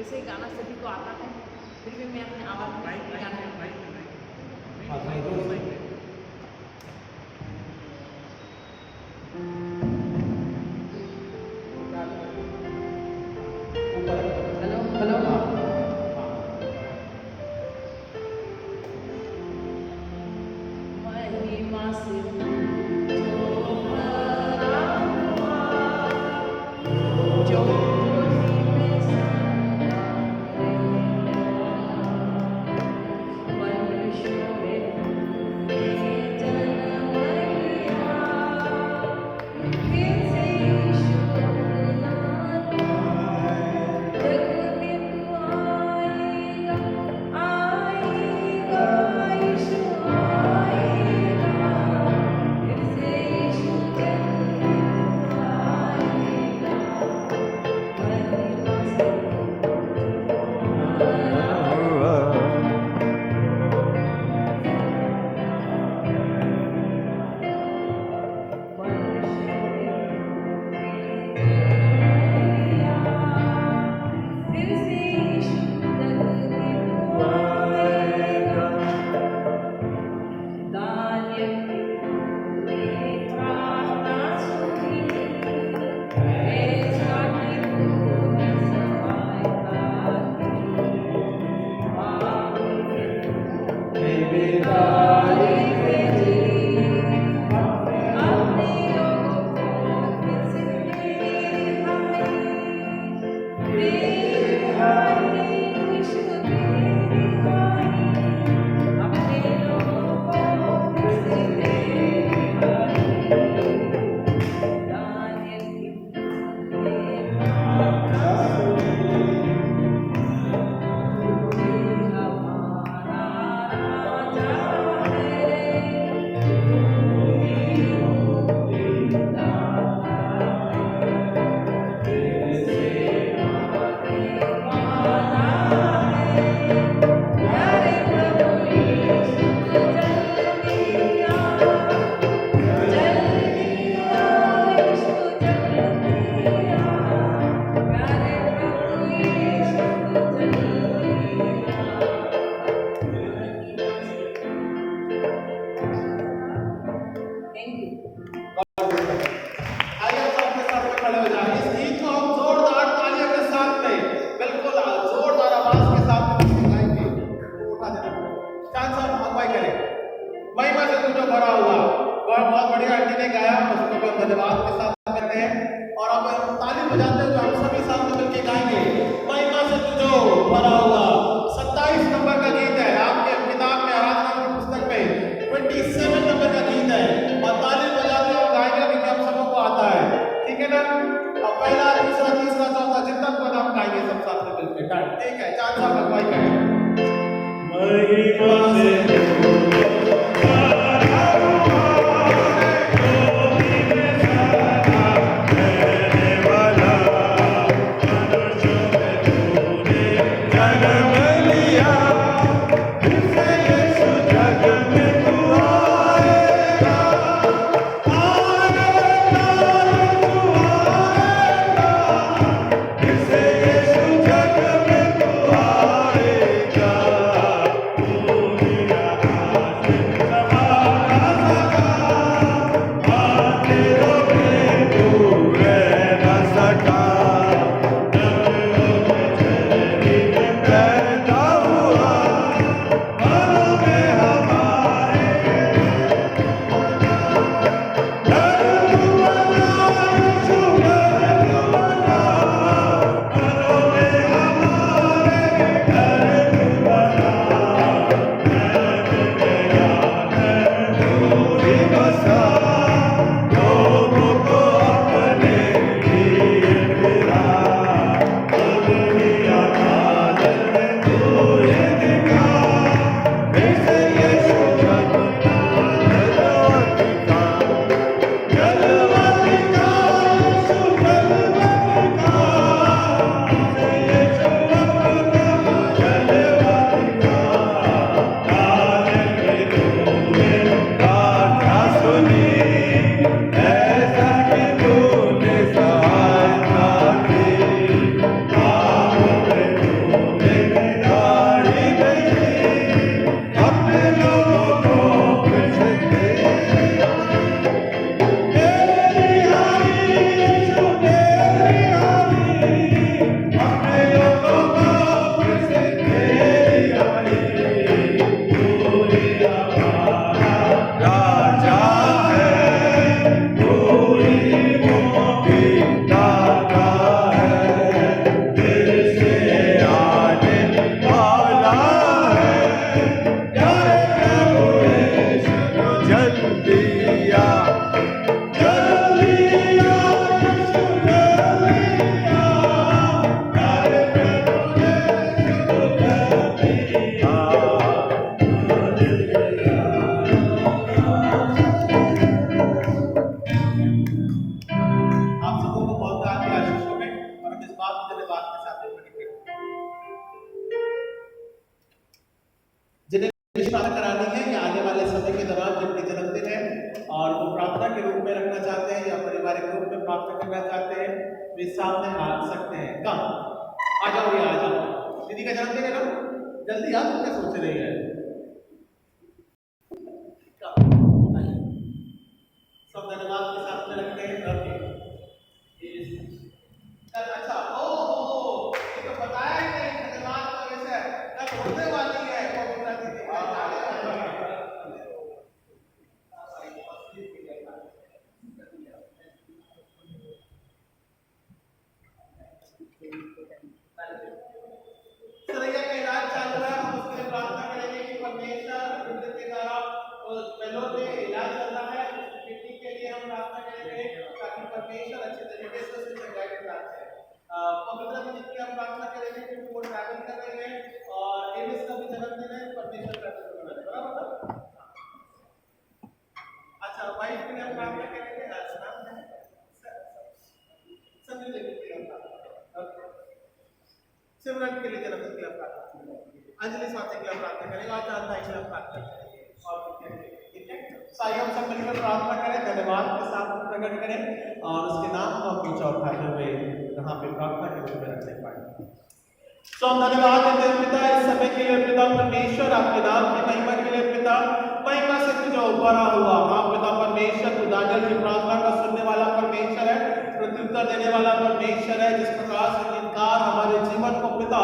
वैसे गाना सभी को आता है, फिर भी मैं अपने आवाज़ में गाना हेलो हेलो महिमा से जो धन्यवाद के साथ करते हैं और अब ताली बजाते हुए हम सभी साथ में मिलकर गाएंगे महिमा से तुझो भरा हुआ। 27 नंबर का गीत है आपके किताब में, आराधना की पुस्तक में 27 नंबर का गीत है और ताली बजाते हुए गाएंगे क्योंकि हम सबों को आता है, ठीक है ना। अब पहला, दूसरा, तीसरा, चौथा जितना पद आप गाएंगे सब साथ में मिलकर, ठीक है। चांद साहब अगुवाई करें। महिमा से Hallelujah. आप सबों को बहुत की आशीषों में और हम इस बात को धन्यवाद के साथ प्रकट करते हैं। जिन्हें विश्वास करानी है या आने वाले समय के दौरान जिनके जन्मदिन है और वो प्रार्थना के रूप में रखना चाहते हैं या पारिवारिक रूप में प्रार्थना करना चाहते हैं, वे सामने आ सकते हैं। कहाँ आ जाओ, ये आ जाओ। दीदी का जन्मदिन है ना, जल्दी आ, तुम क्या सोच रही है? सब धन्यवाद के साथ में रखते हैं। अच्छा, ओ ये तो बताया ही नहीं, धन्यवाद का विषय कब होने वाली है पवित्र दीदी। सरैया का इलाज चालू है, हम उसके लिए प्रार्थना करेंगे कि परमेश्वर रुद्र के द्वारा पहलों में इलाज चल रहा है, बेटी के लिए हम प्रार्थना करेंगे ताकि परमेश्वर अच्छे तरीके से उसे चंगाई प्रदान करे। पवित्र दीदी की हम प्रार्थना करेंगे क्योंकि वो ट्रैवल कर रहे हैं और एमिस का भी जन्मदिन है, परमेश्वर का बराबर। अच्छा, वाइफ के लिए हम प्रार्थना करेंगे, संजय देवी के लिए प्रार्थना, सिमरन के लिए जन्मदिन के लिए प्रार्थना, अंजलि स्वाति के लिए प्रार्थना करेंगे और चांद भाई के लिए प्रार्थना करेंगे। ठीक है, साई हम सब मिलकर प्रार्थना करें, धन्यवाद के साथ प्रकट करें और उसके नाम को हम ऊंचा उठाते हुए यहाँ पे प्रार्थना के रूप में रखने पाए। तो हम धन्यवाद देते हैं पिता इस समय के लिए। पिता परमेश्वर, आपके नाम की महिमा के लिए पिता, महिमा से तुझे उभरा हुआ। हाँ पिता परमेश्वर, तू दानियल की प्रार्थना का सुनने वाला परमेश्वर है, प्रत्युत्तर देने वाला परमेश्वर है। जिस प्रकार से इनकार हमारे जीवन को पिता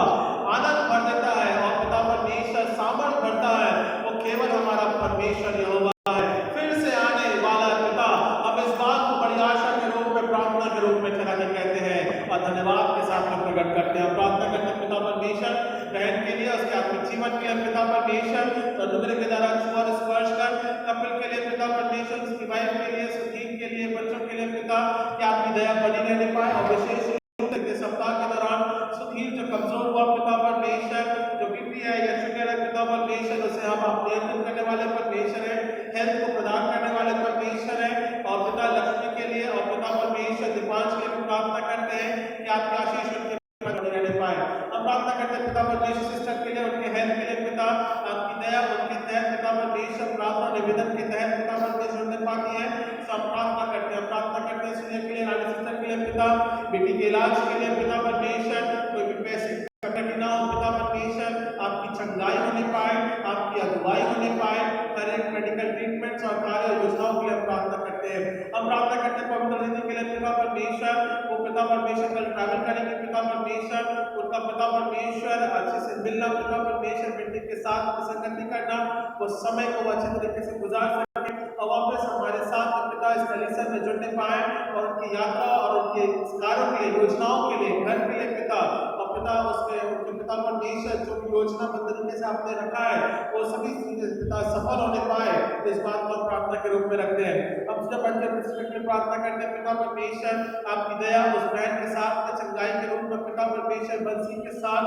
आनंद भर देता है और पिता परमेश्वर सामर्थ भरता है, वो केवल हमारा परमेश्वर यहोवा है। फिर से आने वाला पिता, हम इस बात को बड़ी आशा के रूप में, प्रार्थना के रूप में चला के कहते हैं और धन्यवाद के साथ में प्रकट करते हैं। प्रार्थना करते हैं पिता परमेश्वर बहन के लिए, उसके आत्मिक जीवन के लिए पिता परमेश्वर, तनुग्रह के द्वारा छुआ स्पर्श कर। कपिल के लिए पिता परमेश्वर, उसकी वाइफ के लिए, सुधीर के लिए, बच्चों के लिए पिता, कि आपकी दया बनी रहने पाए और विशेष रूप से सप्ताह के दौरान सुधीर जो कमजोर हुआ पिता परमेश्वर, जो बीपी है या शुगर है पिता परमेश्वर, उसे हम आप नियंत्रण करने वाले परमेश्वर है, हेल्थ को प्रदान करने वाले परमेश्वर है। और पिता लक्ष्मी के लिए और पिता परमेश्वर दीपांश के लिए प्रार्थना करते हैं कि आपकी आशीष उनके बनी रहने पाए। हम प्रार्थना करते हैं पिता परमेश्वर सिस्टर के लिए, उनके हेल्थ के लिए पिता, आपकी दया उनके तहत पिता परमेश्वर प्रार्थना निवेदन के तहत पिता परमेश्वर ने पाती है। सब प्रार्थना करते हैं, प्रार्थना करते हैं सूर्य के लिए, रानी सिस्टर के लिए पिता, बेटी के इलाज के लिए पिता परमेश्वर, कोई भी पैसे कटौती ना हो पिता परमेश्वर, आपकी चंगाई होने पाए, आपकी अगुवाई होने पाए, हर एक मेडिकल ट्रीटमेंट और कार्य योजनाओं के लिए प्रार्थना करते हैं। हम प्रार्थना करते हैं पवित्र दीदी के लिए पिता परमेश्वर, वो पिता परमेश्वर कल ट्रैवल करेंगे पिता परमेश्वर, उनका पिता परमेश्वर अच्छे से मिलना पिता परमेश्वर, बेटी के साथ संगति करना, वो समय को अच्छे तरीके से गुजार सके और वापस हमारे साथ पिता इस कलीसिया में जुड़ने पाए और उनकी यात्रा और उनके कार्यों के लिए, योजनाओं के लिए, घर के लिए पिता, और पिता उसके उनके पिता परमेश्वर जो भी योजना तरीके से आपने रखा है वो सभी चीजें पिता सफल होने पाए, इस बात को प्रार्थना के रूप में रखते हैं। अब जब बच्चे में प्रार्थना करते हैं पिता परमेश्वर, आपकी दया उस बहन के साथ चंगाई के रूप में पिता परमेश्वर, बंसी के साथ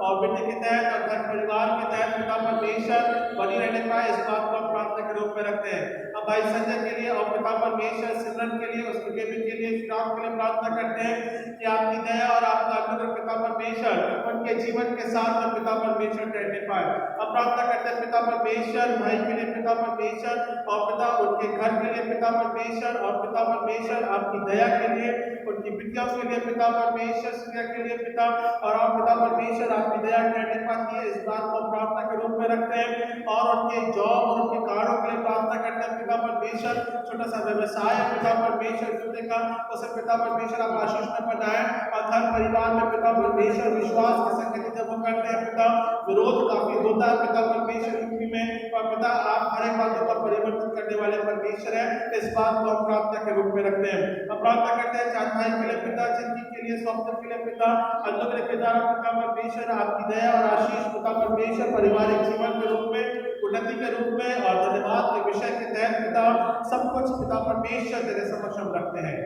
और बेटे के तहत और घर परिवार के तहत पिता परमेश्वर बनी रहने पाए, इस बात को प्रार्थना के रूप में रखते हैं। अब भाई संजय के लिए और पिता परमेश्वर, सिमरन के लिए, उसके बेबी के लिए, श्राप के लिए प्रार्थना करते हैं कि आपकी दया और आपका अनुग्रह पिता परमेश्वर उनके जीवन के साथ में पिता परमेश्वर रहने पाए। अब प्रार्थना करते हैं पिता परमेश्वर, भाई के लिए पिता परमेश्वर और पिता उनके घर के लिए पिता परमेश्वर और पिता परमेश्वर आपकी दया के लिए, उनकी बिटियों के लिए पिता परमेश्वर, सूर्य के लिए पिता और पिता परमेश्वर आपकी दया रहने पाती है, इस बात को प्रार्थना के रूप में रखते हैं। और उनके जॉब और उनके कार्यों के लिए प्रार्थना करते हैं पिता परमेश्वर, छोटा सा व्यवसाय पिता परमेश्वर जुड़ने का, उसे पिता परमेश्वर आप आशीष में बनाए और घर परिवार में पिता परमेश्वर विश्वास के संगति जब वो करते हैं पिता, विरोध काफी होता है पिता परमेश्वर यूपी में, और पिता आप हर एक बातों का परिवर्तन करने वाले परमेश्वर है, इस बात को हम प्रार्थना के रूप में रखते हैं। हम प्रार्थना करते हैं चांद भाई के लिए पिता, जिंदगी के लिए, स्वप्न के लिए पिता, अनुग्रह के द्वारा पिता परमेश्वर आपकी दया और आशीष पिता परमेश्वर पारिवारिक जीवन के रूप में, उन्नति के रूप में और धन्यवाद के विषय के तहत पिता सब कुछ पिता परमेश्वर तेरे समक्ष हम रखते हैं।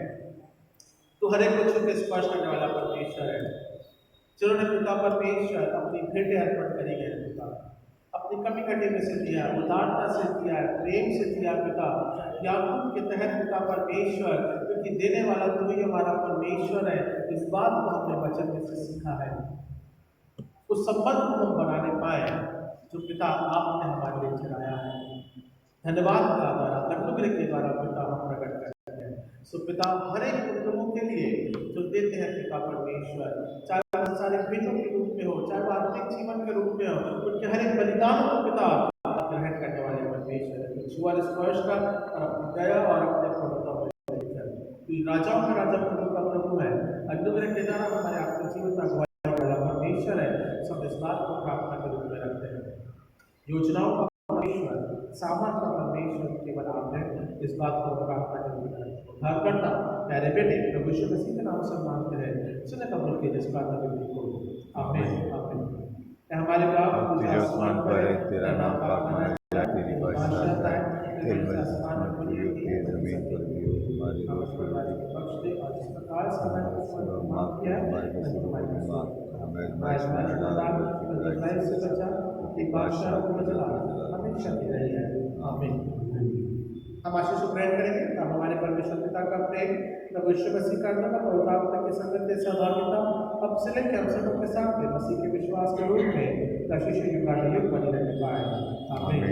तो हर एक को छू स्पर्श करने वाला परमेश्वर है, जिन्होंने पिता परमेश्वर अपनी भेंटें अर्पण करी है पिता, अपनी कमी कटी में से दिया, उदारता से दिया, प्रेम से दिया पिता, याकूब के तहत पिता परमेश्वर, क्योंकि देने वाला तू ही हमारा परमेश्वर है। इस बात को हमने वचन में से सीखा है। उस संबंध को हम बनाने पाए जो पिता आपने हमारे लिए चलाया है। धन्यवाद का द्वारा, अनुग्रह के द्वारा पिता हम प्रकट करते हैं। सो पिता हर एक उन लोगों के लिए जो देते हैं पिता परमेश्वर, चाहे वो सारे बेटों के रूप में हो, चाहे वो आत्मिक जीवन के रूप में हो, उनके हर एक बलिदानों को पिता ग्रहण करने वाले परमेश्वर छुआ स्पर्श का और अपनी दया और अपने प्रभुता राजाओं का राजा प्रभु का प्रभु है। अनुग्रह के द्वारा हमारे आत्मिक जीवन का अगुवाई वाला परमेश्वर है। सब इस बात को प्रार्थना के रूप में रखते हैं। योजनाओं का परमेश्वर, सामर्थ का परमेश्वर केवल आप हैं। इस बात को प्रार्थना के रूप में रखते हैं। उद्धारकर्ता प्यारे बेटे प्रभु यीशु मसीह के नाम से मांगते हैं, सुने कबूल के जिस प्रार्थना के रूप को। आमीन आमीन। हमारे बाप जो आसमान पर है, तेरा नाम पाक माना जाए, तेरी बादशाह आए, तेरी आसमान पर भी हो, जमीन पर भी हो। हमारी रोज़ की बख्श दे और जिस प्रकार से हमारे को माफ किया है हमें आज़माइश में न डाल, बुराई से बचा, कि बादशाह को बचा हमेशा की रही है। आमीन। हम आशीष को ग्रहण करेंगे। अब हमारे परमेश्वर पिता का प्रेम, प्रभु यीशु मसीह का नाम और पवित्र आत्मा की संगत के सहभागिता अब से लेकर हम सबों के साथ में मसीह के विश्वास के रूप में कशिश युगानुयुग बनी रहने पाए। आमीन।